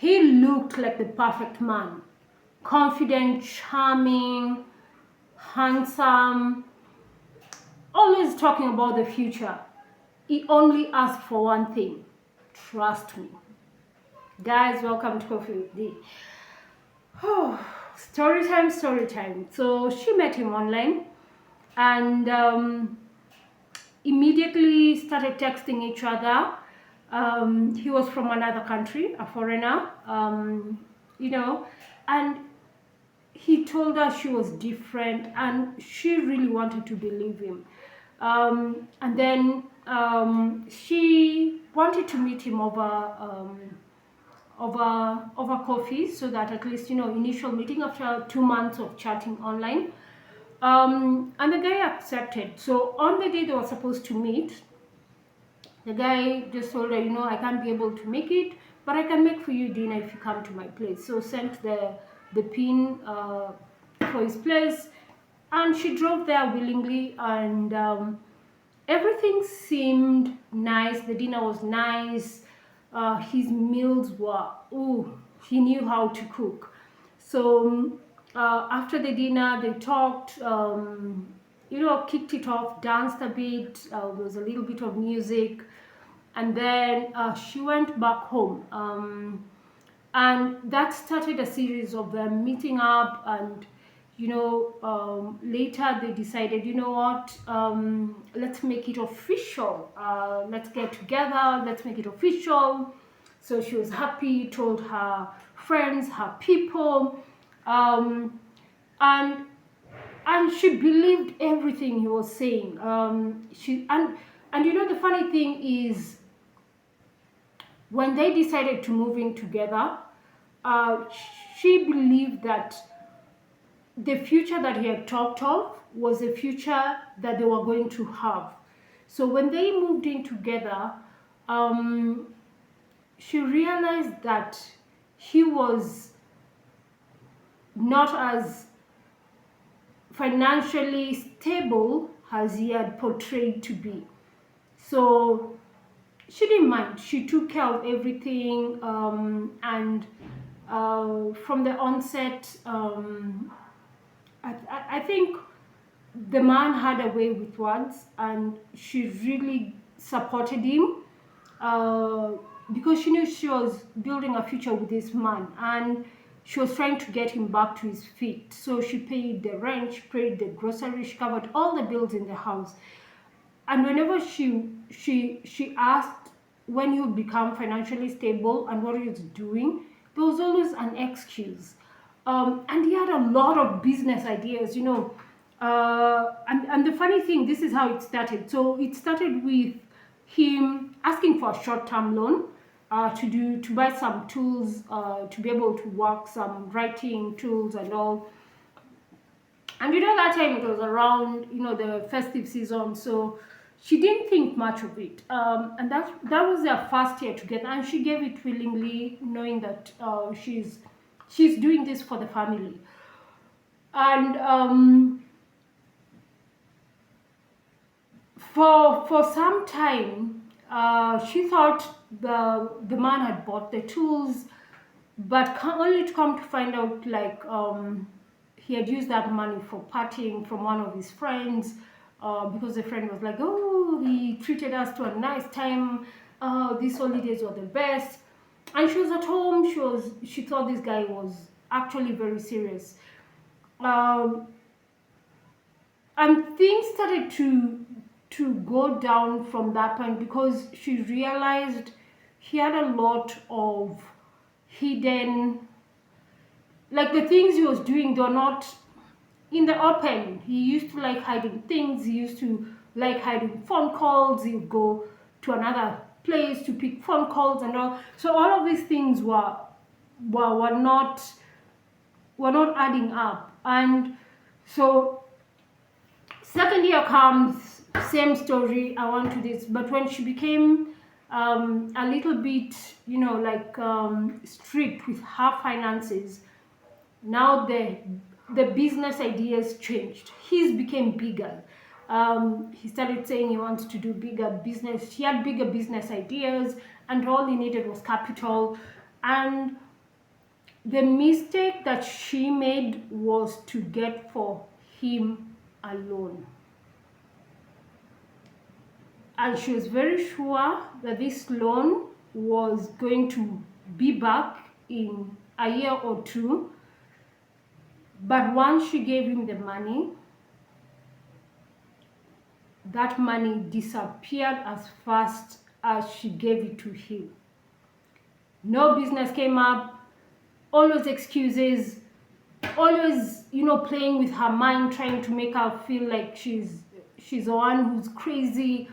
He looked like the perfect man. Confident, charming, handsome, always talking about the future. He only asked for one thing: trust me. Guys, welcome to Coffee with Dee. Story time, story time. So she met him online and immediately started texting each other. He was from another country, a foreigner, and he told her she was different and she really wanted to believe him. And then she wanted to meet him over coffee, so that at least, initial meeting after 2 months of chatting online. And the guy accepted. So on the day they were supposed to meet, the guy just told her, I can't be able to make it, but I can make for you dinner if you come to my place. So sent the pin for his place, and she drove there willingly, and everything seemed nice. The dinner was nice. His meals were, he knew how to cook. So after the dinner, they talked, kicked it off, danced a bit. There was a little bit of music. And then she went back home. And that started a series of them meeting up, and later they decided, let's make it official. Let's get together, let's make it official. So she was happy, told her friends, her people, and she believed everything he was saying. The funny thing is, when they decided to move in together, she believed that the future that he had talked of was a future that they were going to have. So when they moved in together, she realized that he was not as financially stable as he had portrayed to be. So she didn't mind. She took care of everything, and from the onset, I think the man had a way with words, and she really supported him because she knew she was building a future with this man, and she was trying to get him back to his feet. So she paid the rent, she paid the groceries, she covered all the bills in the house. And whenever she asked when you become financially stable and what he was doing, there was always an excuse. And he had a lot of business ideas, and the funny thing, this is how it started. So it started with him asking for a short-term loan to buy some tools, to be able to work, some writing tools and all. And that time it was around, the festive season, so she didn't think much of it. And that was their first year together, and she gave it willingly, knowing that she's doing this for the family. And for some time, she thought the man had bought the tools, but only to come to find out, like, he had used that money for partying from one of his friends, because the friend was like, oh, he treated us to a nice time, these holidays were the best. And she was at home, she thought this guy was actually very serious. And things started to go down from that point, because she realized he had a lot of hidden, like, the things he was doing, they're not in the open. He used to like hiding things. He used to like hiding phone calls. He would go to another place to pick phone calls and all. So all of these things were not adding up. And so second year comes, same story, I want to this. But when she became a little bit, strict with her finances, now the business ideas changed. His became bigger. He started saying he wants to do bigger business. He had bigger business ideas, and all he needed was capital. And The mistake that she made was to get for him alone. And she was very sure that this loan was going to be back in a year or two. But once she gave him the money, that money disappeared as fast as she gave it to him. No business came up, always excuses, always, playing with her mind, trying to make her feel like she's the one who's crazy.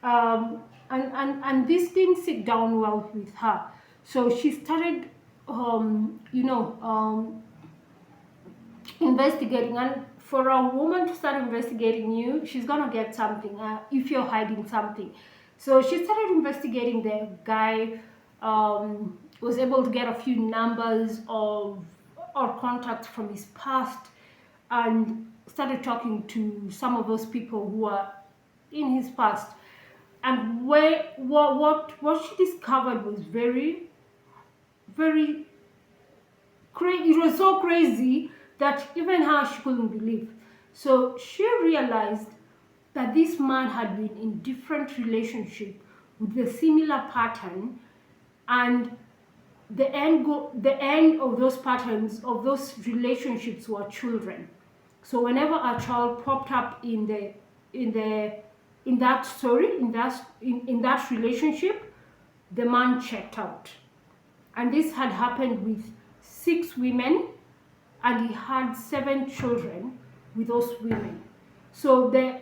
And this didn't sit down well with her. So she started, investigating. And for a woman to start investigating you, she's gonna get something if you're hiding something. So she started investigating the guy. Was able to get a few numbers of or contacts from his past, and started talking to some of those people who are in his past. And what she discovered was very, very crazy. It was so crazy that even her, she couldn't believe. So she realized that this man had been in different relationship with a similar pattern, and the end of those patterns, of those relationships, were children. So whenever a child popped up in that story, in that relationship, the man checked out. And this had happened with 6 women, and he had 7 children with those women. So the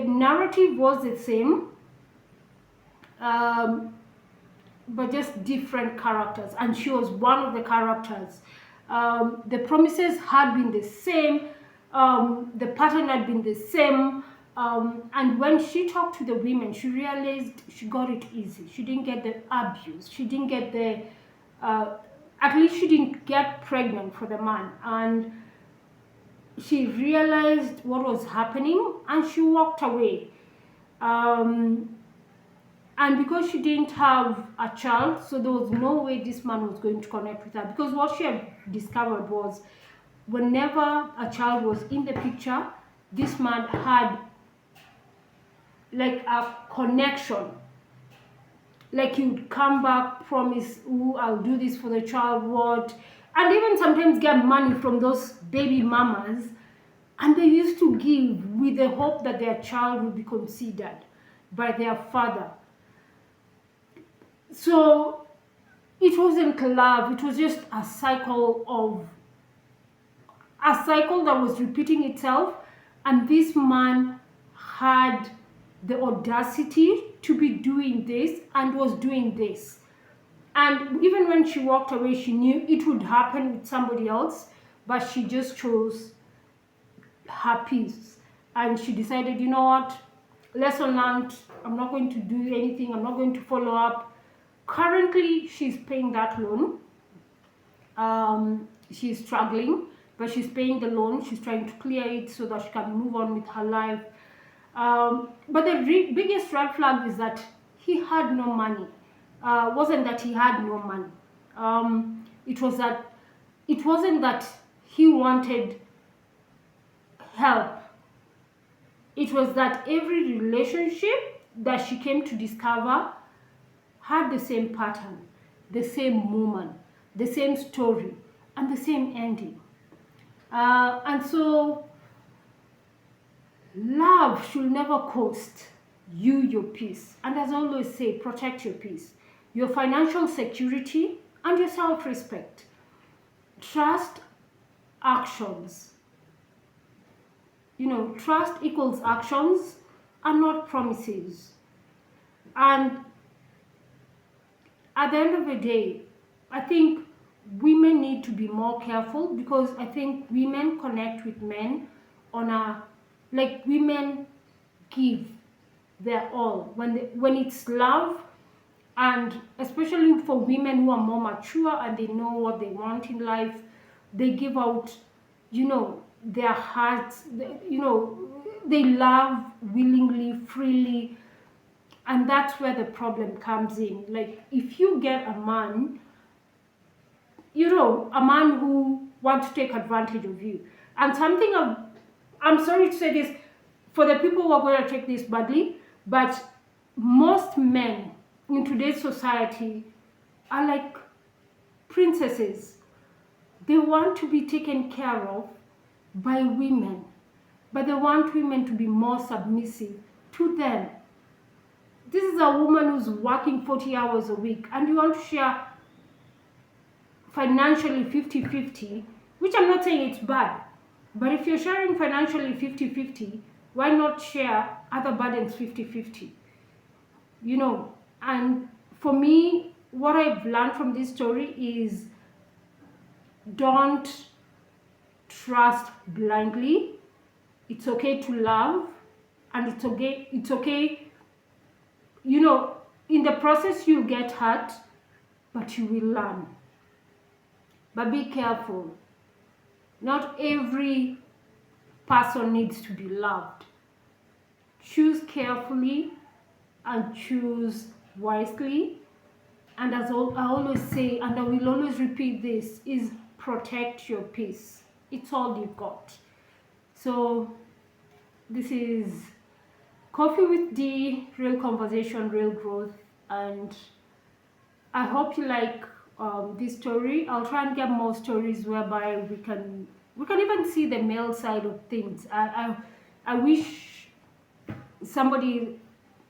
narrative was the same, but just different characters, and she was one of the characters. The promises had been the same, the pattern had been the same, and when she talked to the women, she realized she got it easy. She didn't get the abuse, she didn't get the at least she didn't get pregnant for the man. And she realized what was happening, and she walked away. And because she didn't have a child, so there was no way this man was going to connect with her. Because what she had discovered was, whenever a child was in the picture, this man had like a connection. Like he would come back, promise, "Ooh, I'll do this for the child," what, and even sometimes get money from those baby mamas, and they used to give with the hope that their child would be considered by their father. So it wasn't love, it was just a cycle that was repeating itself. And this man had the audacity to be doing this and was doing this. And even when she walked away, she knew it would happen with somebody else, but she just chose her peace. And she decided, you know what, lesson learned, I'm not going to do anything, I'm not going to follow up. Currently, she's paying that loan. She's struggling, but she's paying the loan. She's trying to clear it so that she can move on with her life. But the biggest red flag is that he had no money. Wasn't that he had no money. It wasn't that he wanted help. It was that every relationship that she came to discover had the same pattern, the same woman, the same story, and the same ending. And so love should never cost you your peace. And as I always say, protect your peace, your financial security, and your self-respect. Trust actions. Trust equals actions and not promises. And at the end of the day, I think women need to be more careful, because I think women connect with men on a, like, women give their all when it's love. And especially for women who are more mature and they know what they want in life, they give out, their hearts, they love willingly, freely. And that's where the problem comes in. Like, if you get a man a man who wants to take advantage of you. And something I'm sorry to say this for the people who are going to take this badly, but most men in today's society are like princesses. They want to be taken care of by women, but they want women to be more submissive to them. This is a woman who's working 40 hours a week, and you want to share financially 50-50, which I'm not saying it's bad, but if you're sharing financially 50-50, why not share other burdens 50-50? And for me, what I've learned from this story is don't trust blindly. It's okay to love, and it's okay, in the process you'll get hurt, but you will learn. But be careful. Not every person needs to be loved. Choose carefully and choose wisely. And as I always say, and I will always repeat this, is protect your peace. It's all you've got. So this is Coffee with Dee, real conversation, real growth, and I hope you like this story. I'll try and get more stories whereby we can even see the male side of things. I wish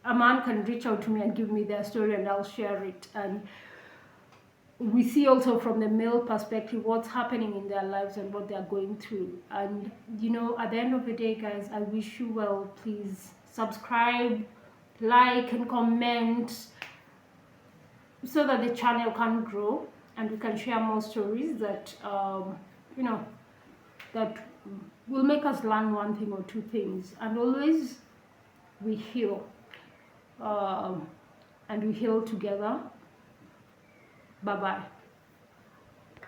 a man can reach out to me and give me their story, and I'll share it. And we see also from the male perspective what's happening in their lives and what they're going through. And at the end of the day, guys, I wish you well. Please subscribe, like, and comment so that the channel can grow and we can share more stories that that will make us learn one thing or two things. And always we heal, and we heal together. Bye bye.